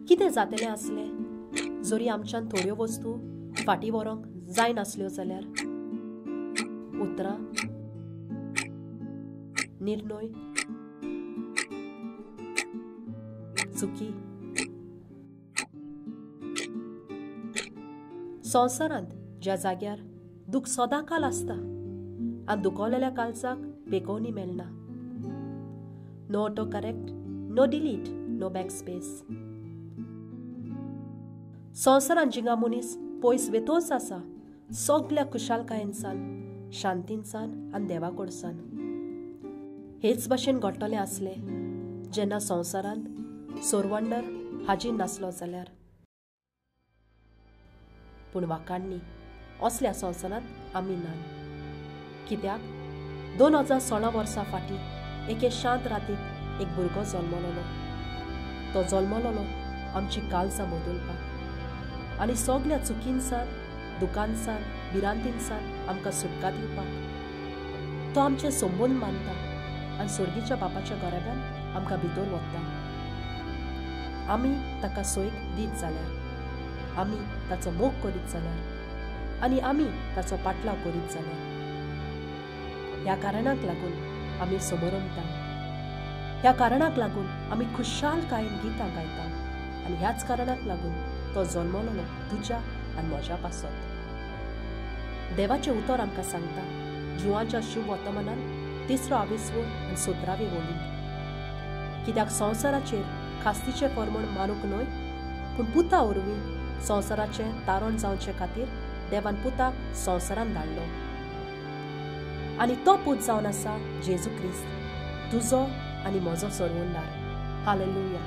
कितें जातलें आसलें जरी आमच्यान थोड्यो वस्तू फाटीं व्हरोंक जायनासल्यो जाल्यार? उतरां, निर्णय, चुकी. संवसारांत ज्या जाग्यार दूख सदांकाल आसता आनी दुखवलेल्या काळजाक बेगोवनी मेळना. No auto correct, no delete, no backspace. संवसारांत जिंगा मनीस पयस वेतोच आसा सगल्या खुशालकायेनसान, शांतीनसान आनी देवा कडसान. हेच भाशेन घडटलें आसलें जेन्ना संवसारांत सोरवंडर हाजीर नासलो जाल्यार. पूण वाकाडणी असल्या संवसारांत आमी नात. कित्याक 2016 वर्सां फाटीं एके शांत रातीक एक भुरगो जल्मलोलो. तो जल्मलोलो आमची काळजां बदलपाक आनी सगल्या चुकींसान, दुखांसान, भिरांतींसान आमकां सुटका दिवपाक. तो आमचे संबंद मानता आनी सोर्गीच्या बापाच्या गराब्यान आमकां भितर व्हरता. आमी ताका सोयीक दीत जाल्यार, आमी ताचो मोग करीत जाल्यार आनी आमी ताचो पाटलाव करीत जाल्यार. ह्या कारणाक लागून आमी समोरमता. ह्या कारणाक लागून आमी खुशालकायेन गितां गायता आनी ह्याच कारणाक लागून तो जल्मलोलो तुज्या आनी म्हज्या पासत. देवाचें उतर आमकां सांगता जुवांच्या शुभ वर्तमानान 3रो आविस्वो आनी 17वी ओली. कित्याक संवसाराचेर खास्तीचें फर्मण मारूंक न्हय पूण पुता वरवीं संवसाराचें तारण जावचे खातीर देवान पुताक संवसारांत धाडलो. आनी तो पूत जावन आसा जेजू क्रिस्त, तुजो आनी म्हजो सोरवंडार. हालेलुया.